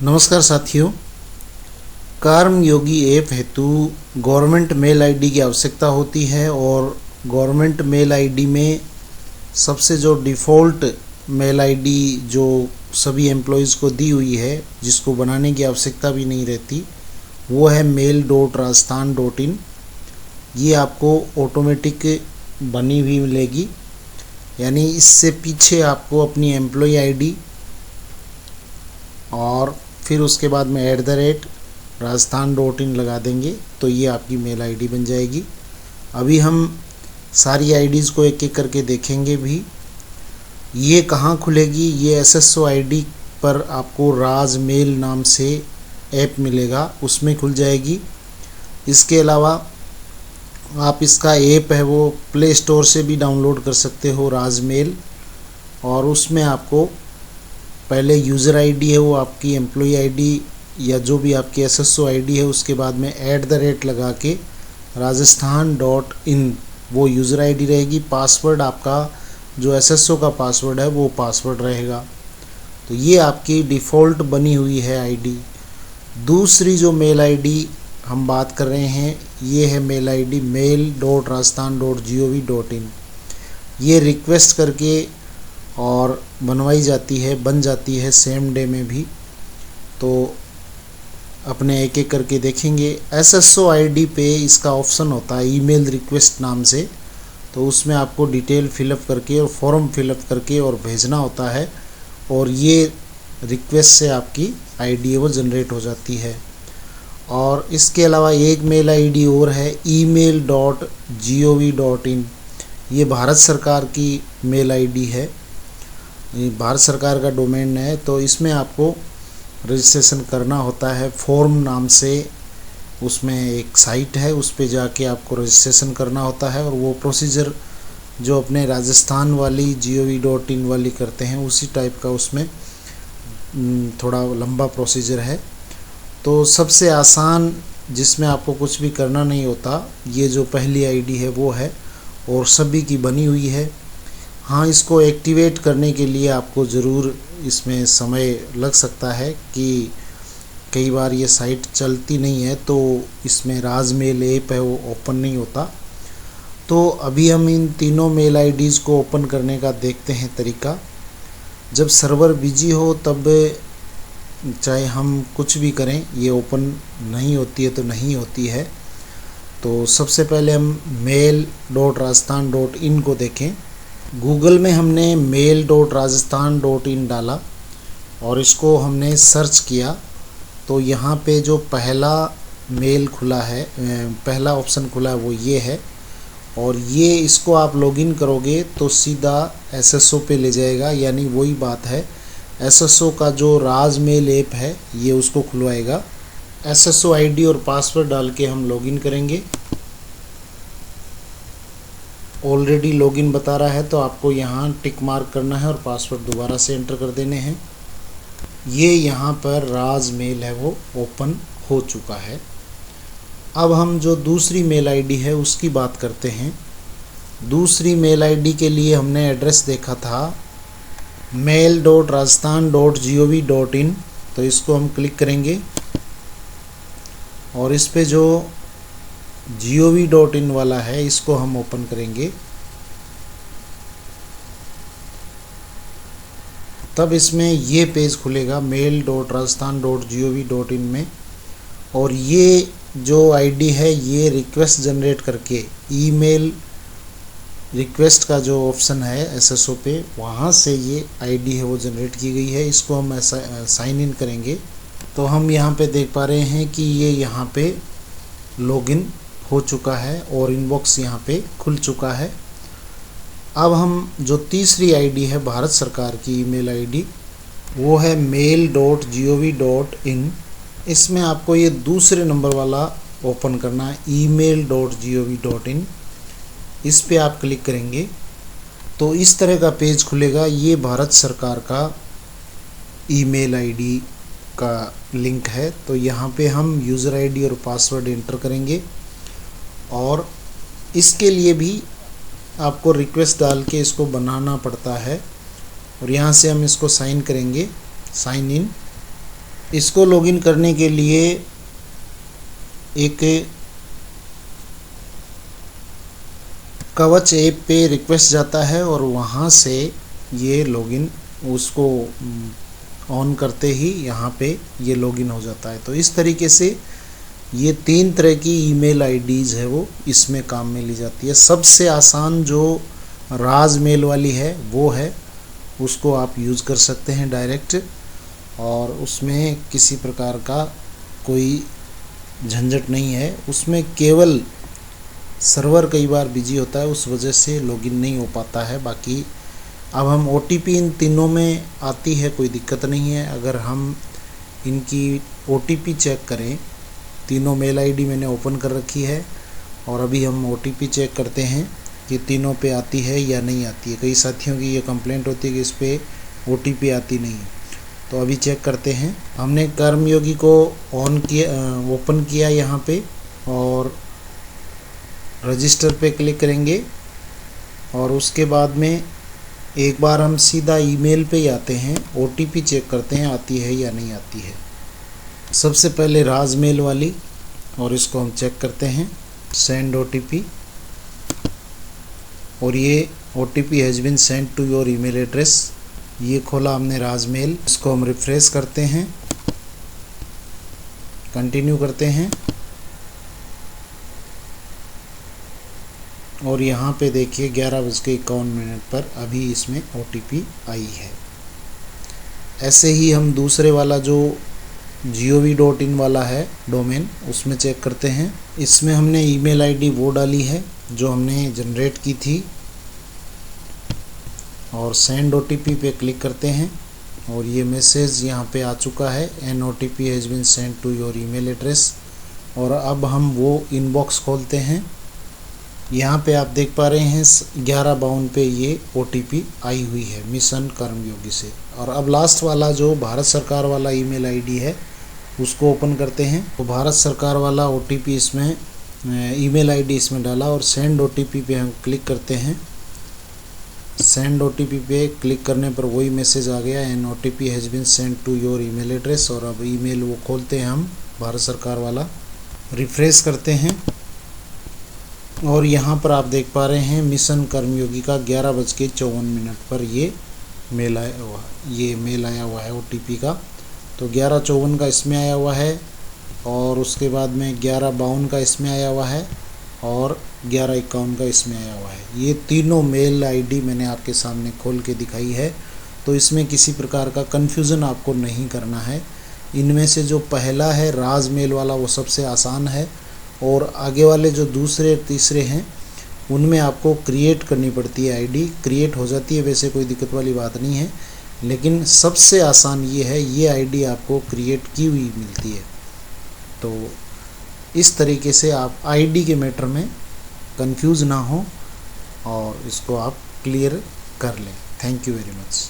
नमस्कार साथियों, कर्मयोगी ऐप हेतु गवर्नमेंट मेल आईडी की आवश्यकता होती है और गवर्नमेंट मेल आईडी में सबसे जो डिफ़ॉल्ट मेल आईडी जो सभी एम्प्लॉयज़ को दी हुई है, जिसको बनाने की आवश्यकता भी नहीं रहती, वो है mail.rajasthan.in। ये आपको ऑटोमेटिक बनी हुई मिलेगी, यानी इससे पीछे आपको अपनी एम्प्लॉय आईडी और फिर उसके बाद में @rajasthan.in लगा देंगे तो ये आपकी मेल आईडी बन जाएगी। अभी हम सारी आईडीज़ को एक एक करके देखेंगे भी। ये कहाँ खुलेगी? ये SSO आईडी पर आपको राज मेल नाम से ऐप मिलेगा, उसमें खुल जाएगी। इसके अलावा आप इसका ऐप है वो प्ले स्टोर से भी डाउनलोड कर सकते हो, राज मेल। और उसमें आपको पहले यूज़र आईडी है वो आपकी एम्प्लॉय आईडी या जो भी आपकी SSO आईडी है, उसके बाद में @ लगा के rajasthan.in वो यूज़र आईडी रहेगी। पासवर्ड आपका जो SSO का पासवर्ड है वो पासवर्ड रहेगा। तो ये आपकी डिफ़ॉल्ट बनी हुई है आईडी। दूसरी जो मेल आईडी हम बात कर रहे हैं, ये है मेल आईडी mail.rajasthan.gov.in। ये रिक्वेस्ट करके और बनवाई जाती है, बन जाती है सेम डे में भी। तो अपने एक एक करके देखेंगे। SSO आईडी पे इसका ऑप्शन होता है ईमेल रिक्वेस्ट नाम से, तो उसमें आपको डिटेल फिलअप करके और फॉर्म फिलअप करके और भेजना होता है, और ये रिक्वेस्ट से आपकी आईडी वो जनरेट हो जाती है। और इसके अलावा एक मेल आईडी और है email.gov.in। ये भारत सरकार की मेल आईडी है, भारत सरकार का डोमेन है। तो इसमें आपको रजिस्ट्रेशन करना होता है फॉर्म नाम से, उसमें एक साइट है, उस पे जाके आपको रजिस्ट्रेशन करना होता है। और वो प्रोसीजर जो अपने राजस्थान वाली gov.in वाली करते हैं उसी टाइप का उसमें थोड़ा लंबा प्रोसीजर है। तो सबसे आसान, जिसमें आपको कुछ भी करना नहीं होता, ये जो पहली आईडी है वो है और सभी की बनी हुई है। हाँ, इसको एक्टिवेट करने के लिए आपको ज़रूर इसमें समय लग सकता है कि कई बार ये साइट चलती नहीं है, तो इसमें राज मेल ऐप है वो ओपन नहीं होता। तो अभी हम इन तीनों मेल आईडीज़ को ओपन करने का देखते हैं तरीका। जब सर्वर बिजी हो तब चाहे हम कुछ भी करें, ये ओपन नहीं होती है तो नहीं होती है। तो सबसे पहले हम mail.rajasthan.in को देखें। गूगल में हमने mail.rajasthan.in डाला और इसको हमने सर्च किया, तो यहाँ पे जो पहला मेल खुला है, पहला ऑप्शन खुला है वो ये है। और ये इसको आप लॉगिन करोगे तो सीधा SSO पे ले जाएगा, यानी वही बात है, SSO का जो राज मेल ऐप है ये उसको खुलवाएगा। SSO आईडी और पासवर्ड डाल के हम लॉगिन करेंगे। ऑलरेडी लॉगिन बता रहा है तो आपको यहाँ टिक मार्क करना है और पासवर्ड दोबारा से एंटर कर देने हैं। ये यहाँ पर राज मेल है वो ओपन हो चुका है। अब हम जो दूसरी मेल आईडी है उसकी बात करते हैं। दूसरी मेल आईडी के लिए हमने एड्रेस देखा था mail.rajasthan.gov.in, तो इसको हम क्लिक करेंगे और इस पे जो gov.in वाला है इसको हम ओपन करेंगे। तब इसमें ये पेज खुलेगा mail.rajasthan.gov.in में, और ये जो आईडी है ये रिक्वेस्ट जनरेट करके ईमेल रिक्वेस्ट का जो ऑप्शन है SSO पे, वहाँ से ये आईडी है वो जनरेट की गई है। इसको हम ऐसा साइन इन करेंगे तो हम यहाँ पे देख पा रहे हैं कि ये यहाँ पे लॉगिन हो चुका है और इनबॉक्स यहाँ पे खुल चुका है। अब हम जो तीसरी आईडी है भारत सरकार की ईमेल आईडी, वो है mail.gov.in। इसमें आपको ये दूसरे नंबर वाला ओपन करना है email.gov.in। इस पे आप क्लिक करेंगे तो इस तरह का पेज खुलेगा। ये भारत सरकार का ईमेल आईडी का लिंक है। तो यहाँ पे हम यूज़र आईडी और पासवर्ड एंटर करेंगे और इसके लिए भी आपको रिक्वेस्ट डाल के इसको बनाना पड़ता है। और यहाँ से हम इसको साइन करेंगे, साइन इन। इसको लॉगिन करने के लिए एक कवच ऐप पे रिक्वेस्ट जाता है और वहाँ से ये लॉगिन उसको ऑन करते ही यहाँ पे ये लॉगिन हो जाता है। तो इस तरीके से ये 3 तरह की ईमेल आईडीज़ है वो इसमें काम में ली जाती है। सबसे आसान जो राज मेल वाली है वो है, उसको आप यूज़ कर सकते हैं डायरेक्ट, और उसमें किसी प्रकार का कोई झंझट नहीं है। उसमें केवल सर्वर कई बार बिजी होता है, उस वजह से लॉगिन नहीं हो पाता है। बाकी अब हम OTP इन तीनों में आती है, कोई दिक्कत नहीं है। अगर हम इनकी OTP चेक करें, तीनों मेल आईडी मैंने ओपन कर रखी है और अभी हम OTP चेक करते हैं कि तीनों पे आती है या नहीं आती है। कई साथियों की ये कंप्लेंट होती है कि इस पे OTP आती नहीं है, तो अभी चेक करते हैं। हमने कर्मयोगी को ओपन किया यहाँ पे और रजिस्टर पे क्लिक करेंगे और उसके बाद में एक बार हम सीधा ईमेल पे ही आते हैं, OTP चेक करते हैं आती है या नहीं आती है। सबसे पहले राज मेल वाली, और इसको हम चेक करते हैं, सेंड OTP, और ये OTP has been send to your email address. ये खोला हमने राज मेल, इसको हम रिफ्रेश करते हैं, कंटिन्यू करते हैं और यहाँ पे देखिए 11:51 पर अभी इसमें OTP आई है। ऐसे ही हम दूसरे वाला जो gov.in वाला है डोमेन, उसमें चेक करते हैं। इसमें हमने ईमेल आईडी वो डाली है जो हमने जनरेट की थी और सेंड OTP पे क्लिक करते हैं और ये मैसेज यहाँ पे आ चुका है, an OTP has been send to your email address. और अब हम वो इनबॉक्स खोलते हैं। यहाँ पे आप देख पा रहे हैं 11:52 पे ये OTP आई हुई है मिशन कर्मयोगी से। और अब लास्ट वाला जो भारत सरकार वाला ईमेल आईडी है उसको ओपन करते हैं। तो भारत सरकार वाला OTP इसमें ईमेल आईडी इसमें डाला और सेंड OTP पे हम क्लिक करते हैं। सेंड OTP पे क्लिक करने पर वही मैसेज आ गया, an OTP has been send to your email address. और अब ईमेल वो खोलते हैं हम भारत सरकार वाला, रिफ्रेश करते हैं और यहाँ पर आप देख पा रहे हैं मिशन कर्मयोगी का 11:54 पर ये मेल आया हुआ है OTP का। तो 11:54 का इसमें आया हुआ है और उसके बाद में 11:52 का इसमें आया हुआ है और 11:51 का इसमें आया हुआ है। ये तीनों मेल आईडी मैंने आपके सामने खोल के दिखाई है, तो इसमें किसी प्रकार का कन्फ्यूज़न आपको नहीं करना है। इनमें से जो पहला है राज मेल वाला वो सबसे आसान है और आगे वाले जो दूसरे तीसरे हैं उनमें आपको क्रिएट करनी पड़ती है आईडी। क्रिएट हो जाती है, वैसे कोई दिक्कत वाली बात नहीं है, लेकिन सबसे आसान ये है, ये आईडी आपको क्रिएट की हुई मिलती है। तो इस तरीके से आप आईडी के मैटर में कंफ्यूज ना हो और इसको आप क्लियर कर लें। Thank you very much.